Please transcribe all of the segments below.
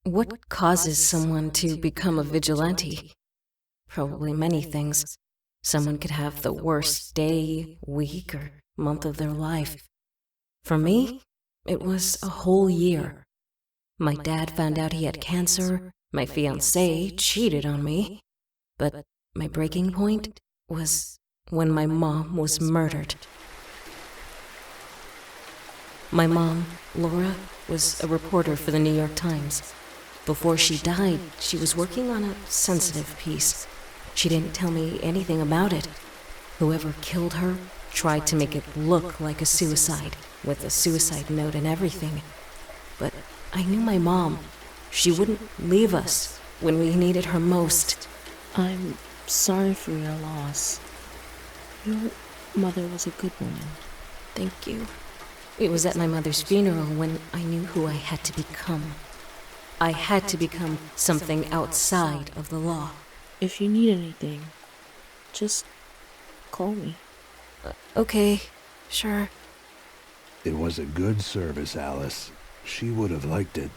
What causes someone to become a vigilante? Probably many things. Someone could have the worst day, week, or month of their life. For me, it was a whole year. My dad found out he had cancer, my fiancé cheated on me, but my breaking point was when my mom was murdered. My mom, Laura, was a reporter for the New York Times. Before she died, she was working on a sensitive piece. She didn't tell me anything about it. Whoever killed her tried to make it look like a suicide, with a suicide note and everything. But I knew my mom. She wouldn't leave us when we needed her most. I'm sorry for your loss. Your mother was a good woman. Thank you. It was at my mother's funeral when I knew who I had to become. I had to become something outside of the law. If you need anything, just call me. Okay, sure. It was a good service, Alice. She would have liked it.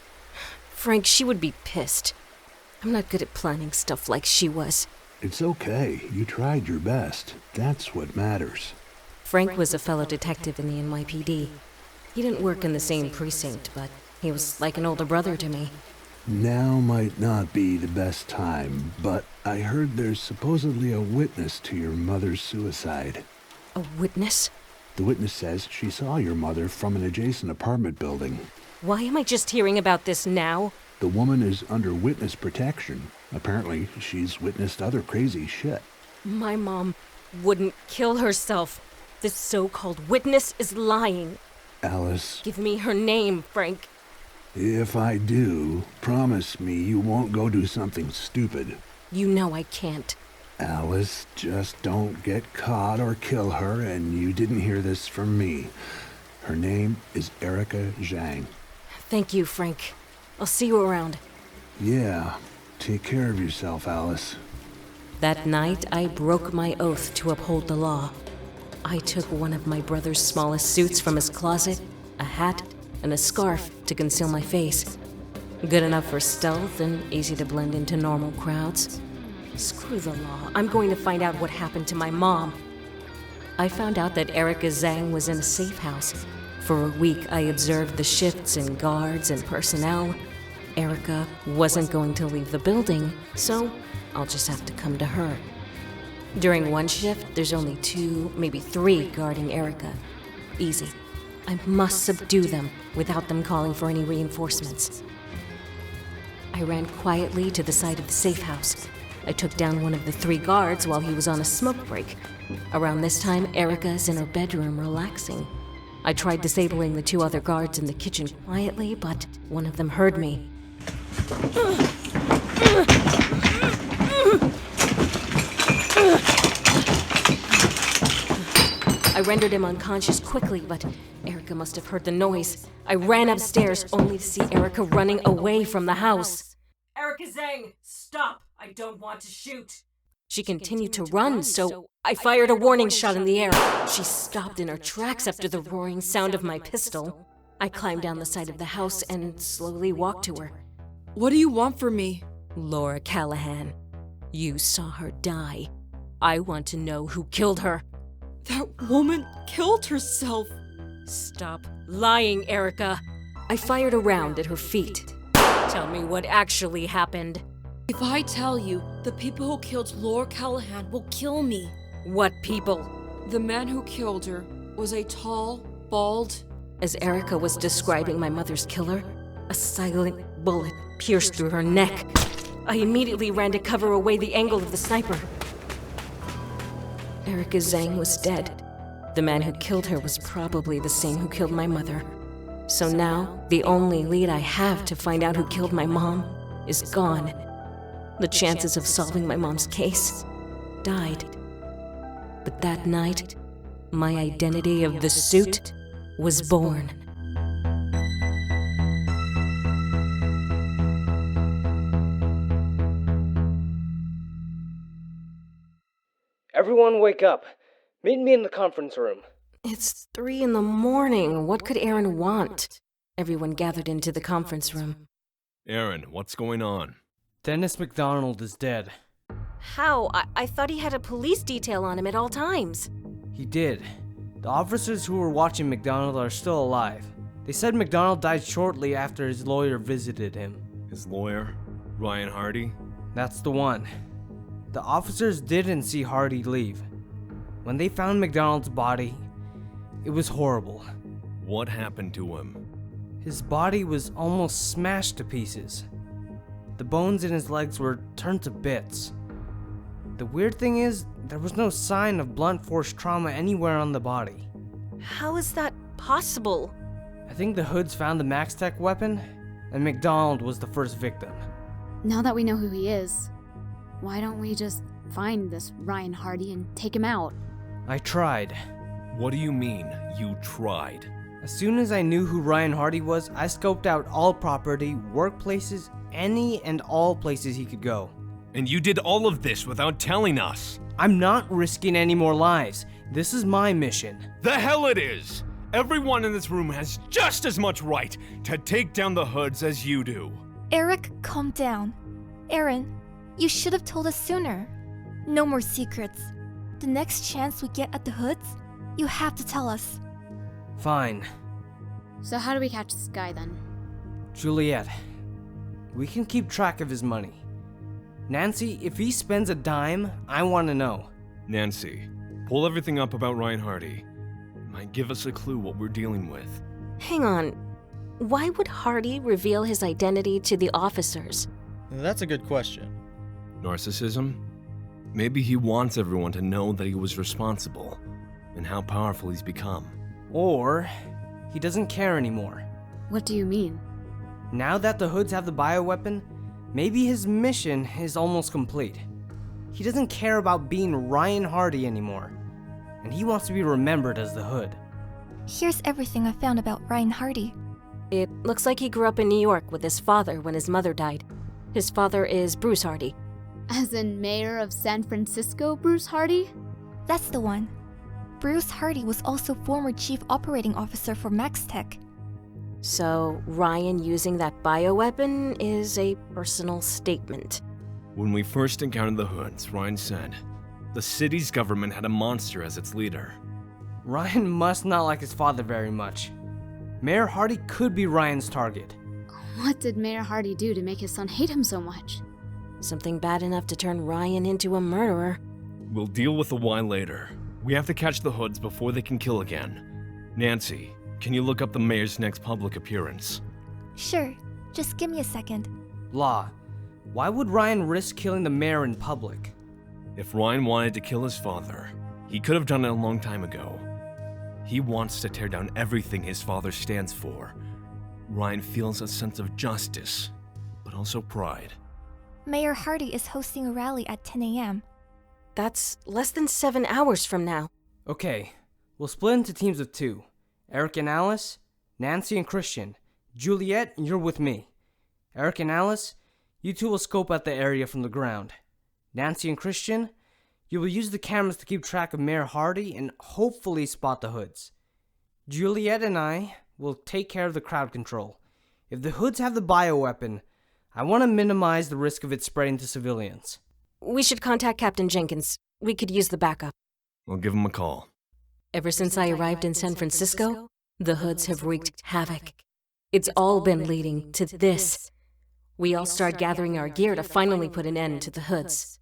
Frank, she would be pissed. I'm not good at planning stuff like she was. It's okay. You tried your best. That's what matters. Frank was a fellow detective in the NYPD. He didn't work in the same precinct, but he was like an older brother to me. Now might not be the best time, but I heard there's supposedly a witness to your mother's suicide. A witness? The witness says she saw your mother from an adjacent apartment building. Why am I just hearing about this now? The woman is under witness protection. Apparently, she's witnessed other crazy shit. My mom wouldn't kill herself. This so-called witness is lying. Alice, Give me her name, Frank. if I do, promise me you won't go do something stupid. You know I can't. Alice, just don't get caught or kill her, and you didn't hear this from me. Her name is Erica Zhang. Thank you, Frank. I'll see you around. Yeah, take care of yourself, Alice. That night, I broke my oath to uphold the law. I took one of my brother's smallest suits from his closet, a hat, and a scarf to conceal my face. Good enough for stealth and easy to blend into normal crowds. Screw the law. I'm going to find out what happened to my mom. I found out that Erica Zhang was in a safe house. For a week, I observed the shifts in guards and personnel. Erica wasn't going to leave the building, so I'll just have to come to her. During one shift, there's only 2, maybe 3 guarding Erica. Easy. I must subdue them without them calling for any reinforcements. I ran quietly to the side of the safe house. I took down one of the 3 guards while he was on a smoke break. Around this time, Erica's in her bedroom relaxing. I tried disabling the 2 other guards in the kitchen quietly, but one of them heard me. I rendered him unconscious quickly, but Erica must have heard the noise. I ran upstairs only to see Erica running away from the house. Erica Zhang, stop! I don't want to shoot. She continued to run, so I fired a warning shot in the air. She stopped in her tracks after the roaring sound of my pistol. I climbed down the side of the house and slowly walked to her. What do you want from me? Laura Callahan, you saw her die. I want to know who killed her. That woman killed herself. Stop lying, Erica. I fired a round at her feet. Tell me what actually happened. If I tell you, the people who killed Laura Callahan will kill me. What people? The man who killed her was a tall, bald... As Erica was describing my mother's killer, a silent bullet pierced through her neck. I immediately ran to cover away the angle of the sniper. Erica Zhang was dead. The man who killed her was probably the same who killed my mother. So now, the only lead I have to find out who killed my mom is gone. The chances of solving my mom's case died. But that night, my identity of the suit was born. Everyone wake up. Meet me in the conference room. It's 3 in the morning. What could Aaron want? Everyone gathered into the conference room. Aaron, what's going on? Dennis McDonald is dead. How? I thought he had a police detail on him at all times. He did. The officers who were watching McDonald are still alive. They said McDonald died shortly after his lawyer visited him. His lawyer? Ryan Hardy? That's the one. The officers didn't see Hardy leave. When they found McDonald's body, it was horrible. What happened to him? His body was almost smashed to pieces. The bones in his legs were turned to bits. The weird thing is, there was no sign of blunt force trauma anywhere on the body. How is that possible? I think the Hoods found the MaxTech weapon, and McDonald was the first victim. Now that we know who he is, why don't we just find this Ryan Hardy and take him out? I tried. What do you mean, you tried? As soon as I knew who Ryan Hardy was, I scoped out all property, workplaces, any and all places he could go. And you did all of this without telling us. I'm not risking any more lives. This is my mission. The hell it is! Everyone in this room has just as much right to take down the Hoods as you do. Eric, calm down. Aaron, you should have told us sooner. No more secrets. The next chance we get at the Hoods, you have to tell us. Fine. So how do we catch this guy then? Juliet, we can keep track of his money. Nancy, if he spends a dime, I want to know. Nancy, pull everything up about Ryan Hardy. It might give us a clue what we're dealing with. Hang on. Why would Hardy reveal his identity to the officers? That's a good question. Narcissism? Maybe he wants everyone to know that he was responsible and how powerful he's become. Or he doesn't care anymore. What do you mean? Now that the Hoods have the bioweapon, maybe his mission is almost complete. He doesn't care about being Ryan Hardy anymore, and he wants to be remembered as the Hood. Here's everything I found about Ryan Hardy. It looks like he grew up in New York with his father when his mother died. His father is Bruce Hardy. As in mayor of San Francisco, Bruce Hardy? That's the one. Bruce Hardy was also former chief operating officer for MaxTech. So Ryan using that bioweapon is a personal statement. When we first encountered the Hoods, Ryan said, the city's government had a monster as its leader. Ryan must not like his father very much. Mayor Hardy could be Ryan's target. What did Mayor Hardy do to make his son hate him so much? Something bad enough to turn Ryan into a murderer. We'll deal with the why later. We have to catch the Hoods before they can kill again. Nancy, can you look up the mayor's next public appearance? Sure, just give me a second. Law, why would Ryan risk killing the mayor in public? If Ryan wanted to kill his father, he could have done it a long time ago. He wants to tear down everything his father stands for. Ryan feels a sense of justice, but also pride. Mayor Hardy is hosting a rally at 10 a.m. That's less than 7 hours from now. Okay, we'll split into teams of 2. Eric and Alice, Nancy and Christian. Juliet, you're with me. Eric and Alice, you two will scope out the area from the ground. Nancy and Christian, you will use the cameras to keep track of Mayor Hardy and hopefully spot the Hoods. Juliet and I will take care of the crowd control. If the Hoods have the bioweapon, I want to minimize the risk of it spreading to civilians. We should contact Captain Jenkins. We could use the backup. I'll give him a call. Ever since I arrived in San Francisco, the Hoods have wreaked havoc. It's all been leading to this. We all start gathering our gear to finally put an end to the Hoods.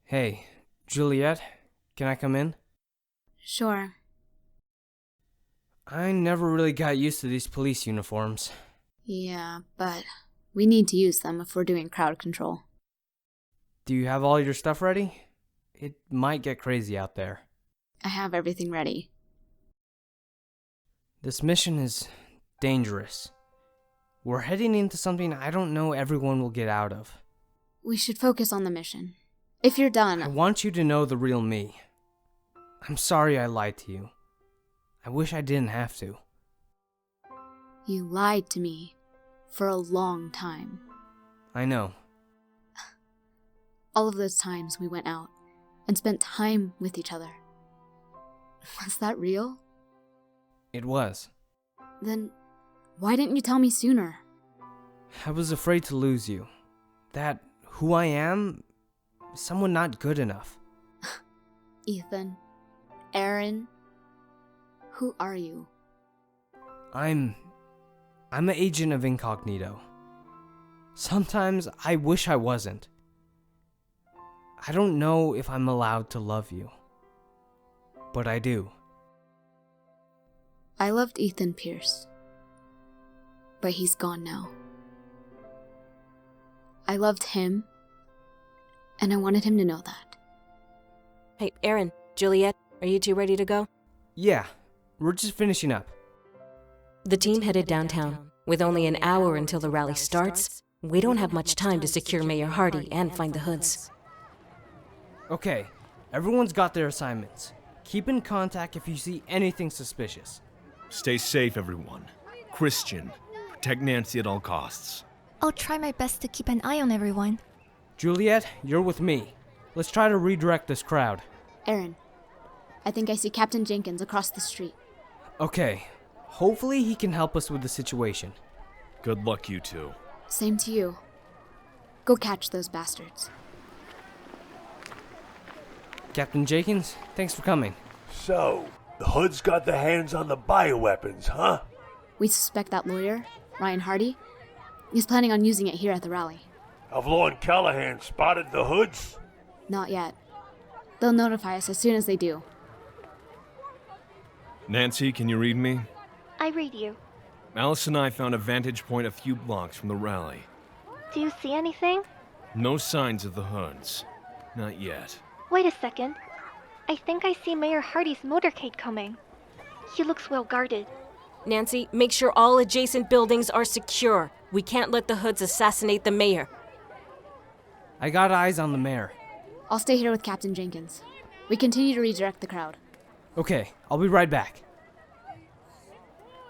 Hey, Juliet, can I come in? Sure. I never really got used to these police uniforms. Yeah, but we need to use them if we're doing crowd control. Do you have all your stuff ready? It might get crazy out there. I have everything ready. This mission is dangerous. We're heading into something I don't know everyone will get out of. We should focus on the mission. If you're done... I want you to know the real me. I'm sorry I lied to you. I wish I didn't have to. You lied to me for a long time. I know. All of those times we went out and spent time with each other. Was that real? It was. Then why didn't you tell me sooner? I was afraid to lose you. That who I am, someone not good enough. Ethan, Aaron, who are you? I'm an agent of incognito. Sometimes I wish I wasn't. I don't know if I'm allowed to love you, but I do. I loved Ethan Pierce, but he's gone now. I loved him, and I wanted him to know that. Hey, Aaron, Juliet, are you two ready to go? Yeah, we're just finishing up. The team headed downtown. With only an hour until the rally starts, we don't have much time to secure Mayor Hardy and find the hoods. Okay, everyone's got their assignments. Keep in contact if you see anything suspicious. Stay safe, everyone. Christian, protect Nancy at all costs. I'll try my best to keep an eye on everyone. Juliet, you're with me. Let's try to redirect this crowd. Aaron, I think I see Captain Jenkins across the street. Okay, hopefully he can help us with the situation. Good luck, you two. Same to you. Go catch those bastards. Captain Jenkins, thanks for coming. So, the Hood's got their hands on the bioweapons, huh? We suspect that lawyer, Ryan Hardy, is planning on using it here at the rally. Have Lord Callahan spotted the Hoods? Not yet. They'll notify us as soon as they do. Nancy, can you read me? I read you. Alice and I found a vantage point a few blocks from the rally. Do you see anything? No signs of the Hoods. Not yet. Wait a second. I think I see Mayor Hardy's motorcade coming. He looks well guarded. Nancy, make sure all adjacent buildings are secure. We can't let the Hoods assassinate the mayor. I got eyes on the mayor. I'll stay here with Captain Jenkins. We continue to redirect the crowd. Okay, I'll be right back.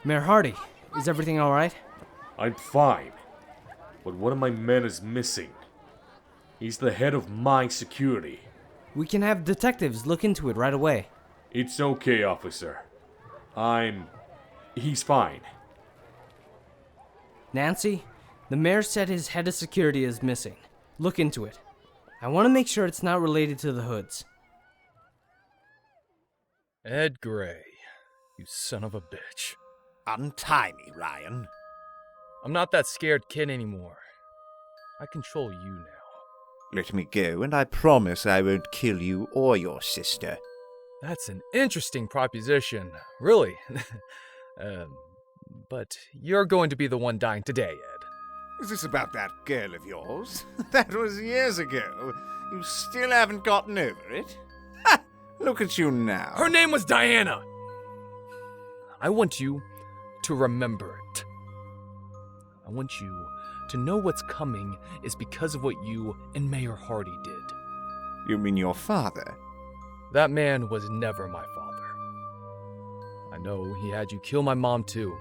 Mayor Hardy, is everything alright? I'm fine, but one of my men is missing. He's the head of my security. We can have detectives look into it right away. It's okay, officer. He's fine. Nancy, the mayor said his head of security is missing. Look into it. I want to make sure it's not related to the Hoods. Ed Gray, you son of a bitch. Untie me, Ryan. I'm not that scared kid anymore. I control you now. Let me go, and I promise I won't kill you or your sister. That's an interesting proposition, really. But you're going to be the one dying today, Ed. Is this about that girl of yours? That was years ago. You still haven't gotten over it? Ha! Look at you now. Her name was Diana! I want you to remember it. I want you to know what's coming is because of what you and Mayor Hardy did. You mean your father? That man was never my father. I know he had you kill my mom too.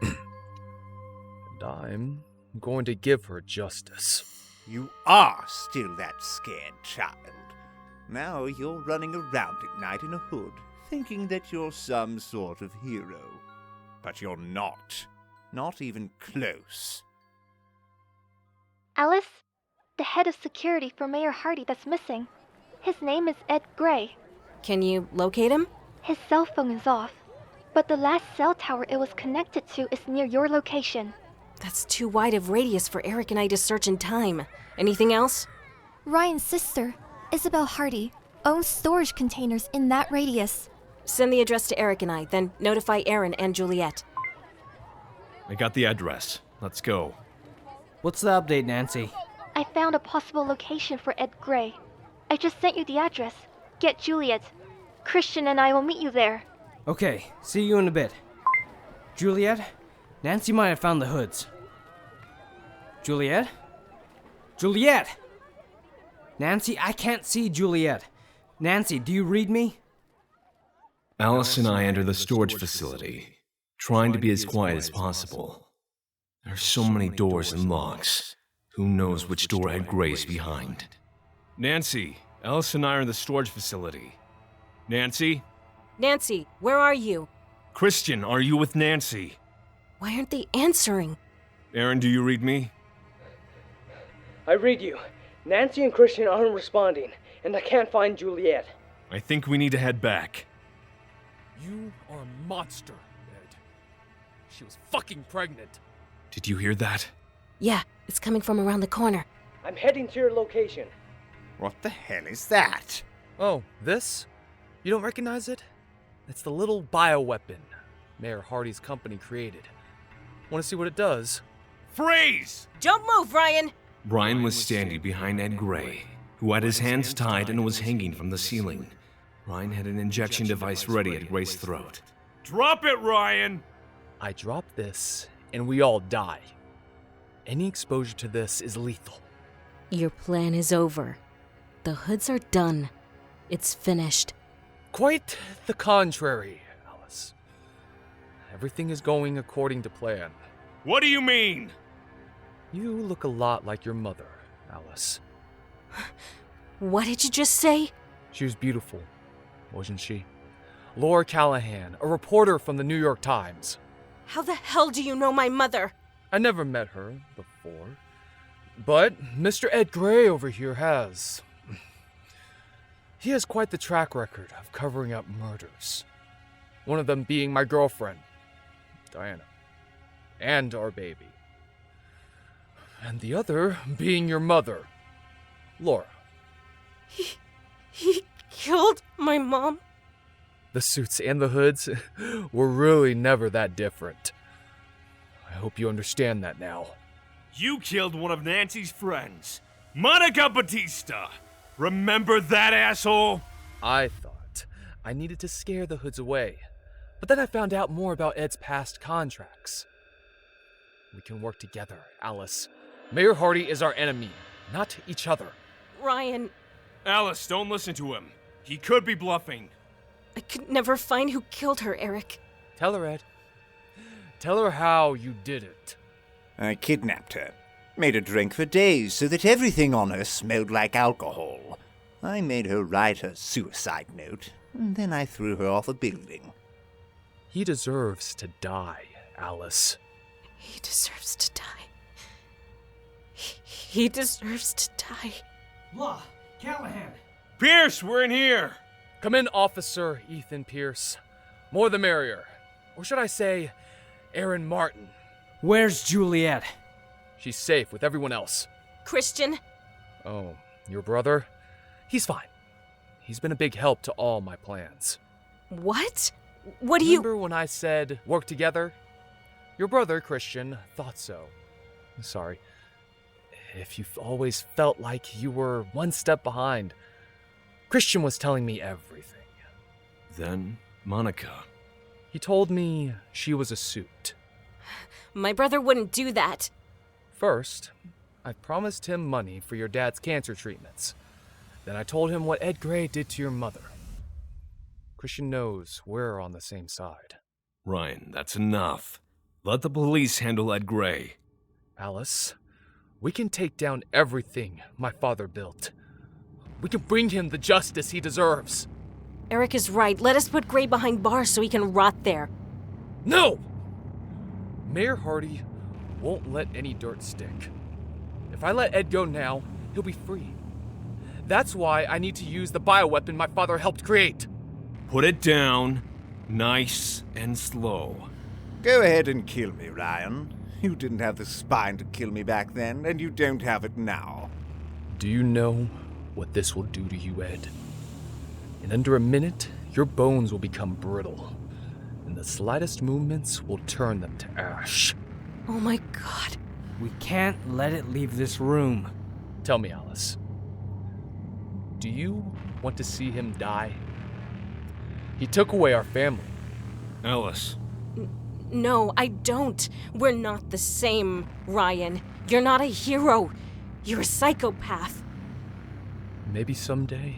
And I'm going to give her justice. You are still that scared child. Now you're running around at night in a hood, thinking that you're some sort of hero. But you're not. Not even close. Alice, the head of security for Mayor Hardy that's missing. His name is Ed Gray. Can you locate him? His cell phone is off, but the last cell tower it was connected to is near your location. That's too wide of radius for Eric and I to search in time. Anything else? Ryan's sister, Isabel Hardy, owns storage containers in that radius. Send the address to Eric and I, then notify Aaron and Juliet. I got the address. Let's go. What's the update, Nancy? I found a possible location for Ed Gray. I just sent you the address. Get Juliet. Christian and I will meet you there. Okay, see you in a bit. Juliet, Nancy might have found the Hoods. Juliet? Juliet! Nancy, I can't see Juliet. Nancy, do you read me? Alice and I enter the storage facility, trying to be as quiet as possible. There are so many doors and locks. Who knows which door Ed Gray's behind? Nancy, Alice and I are in the storage facility. Nancy? Nancy, where are you? Christian, are you with Nancy? Why aren't they answering? Aaron, do you read me? I read you. Nancy and Christian aren't responding, and I can't find Juliet. I think we need to head back. You are a monster, Ed. She was fucking pregnant. Did you hear that? Yeah, it's coming from around the corner. I'm heading to your location. What the hell is that? Oh, this? You don't recognize it? It's the little bioweapon Mayor Hardy's company created. Want to see what it does? Freeze! Don't move, Ryan! Ryan was standing behind Ed Gray, who had his hands tied and was hanging from the ceiling. Ryan had an injection device ready at Gray's throat. Drop it, Ryan! I drop this, and we all die. Any exposure to this is lethal. Your plan is over. The hoods are done. It's finished. Quite the contrary, Alice. Everything is going according to plan. What do you mean? You look a lot like your mother, Alice. What did you just say? She was beautiful, wasn't she? Laura Callahan, a reporter from the New York Times. How the hell do you know my mother? I never met her before. But Mr. Ed Gray over here has. He has quite the track record of covering up murders. One of them being my girlfriend, Diana, and our baby. And the other being your mother, Laura. He killed my mom? The suits and the hoods were really never that different. I hope you understand that now. You killed one of Nancy's friends, Monica Batista. Remember that, asshole? I thought I needed to scare the hoods away, but then I found out more about Ed's past contracts. We can work together, Alice. Mayor Hardy is our enemy, not each other. Ryan. Alice, don't listen to him. He could be bluffing. I could never find who killed her, Eric. Tell her, Ed. Tell her how you did it. I kidnapped her. Made her drink for days so that everything on her smelled like alcohol. I made her write her suicide note, and then I threw her off a building. He deserves to die, Alice. He deserves to die. He deserves to die. Law, Callahan. Pierce, we're in here. Come in, Officer Ethan Pierce. More the merrier. Or should I say, Aaron Martin. Where's Juliet? She's safe with everyone else. Christian? Oh, your brother? He's fine. He's been a big help to all my plans. What? What do you... Remember when I said work together? Your brother, Christian, thought so. Sorry. If you've always felt like you were one step behind, Christian was telling me everything. Then, Monica. He told me she was a suit. My brother wouldn't do that. First, I promised him money for your dad's cancer treatments. Then I told him what Ed Gray did to your mother. Christian knows we're on the same side. Ryan, that's enough. Let the police handle Ed Gray. Alice, we can take down everything my father built. We can bring him the justice he deserves. Eric is right. Let us put Gray behind bars so he can rot there. No! Mayor Hardy won't let any dirt stick. If I let Ed go now, he'll be free. That's why I need to use the bioweapon my father helped create. Put it down, nice and slow. Go ahead and kill me, Ryan. You didn't have the spine to kill me back then, and you don't have it now. Do you know what this will do to you, Ed? In under a minute, your bones will become brittle, and the slightest movements will turn them to ash. Oh my God. We can't let it leave this room. Tell me, Alice. Do you want to see him die? He took away our family. Alice. No, I don't. We're not the same, Ryan. You're not a hero. You're a psychopath. Maybe someday,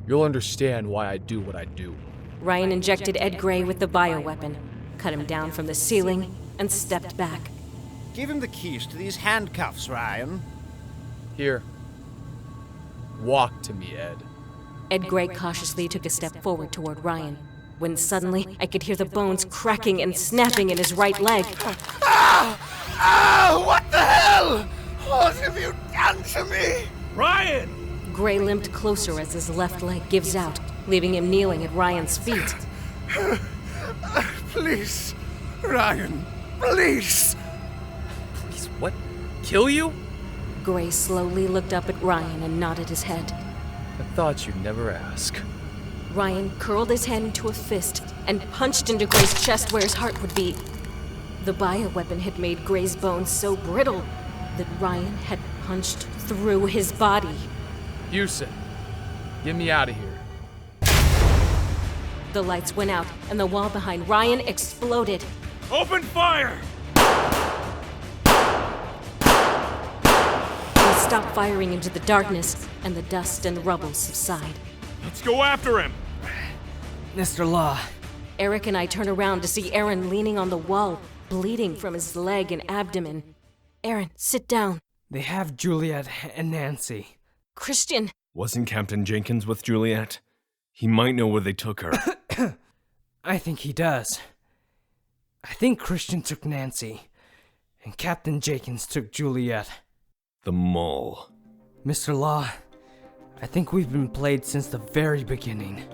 you'll understand why I do what I do. Ryan injected Ed Gray with the bioweapon, cut him down from the ceiling, and stepped back. Give him the keys to these handcuffs, Ryan. Here. Walk to me, Ed. Ed Gray cautiously took a step forward toward Ryan, when suddenly I could hear the bones cracking and snapping in his right leg. What the hell? What have you done to me? Ryan! Gray limped closer as his left leg gives out, leaving him kneeling at Ryan's feet. Please, Ryan, please. Please, what? Kill you? Gray slowly looked up at Ryan and nodded his head. I thought you'd never ask. Ryan curled his hand into a fist and punched into Gray's chest where his heart would beat. The bioweapon had made Gray's bones so brittle that Ryan had punched through his body. Hewson, get me out of here. The lights went out and the wall behind Ryan exploded. Open fire! They stopped firing into the darkness and the dust and rubble subside. Let's go after him! Mr. Law. Eric and I turn around to see Aaron leaning on the wall, bleeding from his leg and abdomen. Aaron, sit down. They have Juliet and Nancy. Christian! Wasn't Captain Jenkins with Juliet? He might know where they took her. I think he does. I think Christian took Nancy, and Captain Jenkins took Juliet. The mole. Mr. Law, I think we've been played since the very beginning.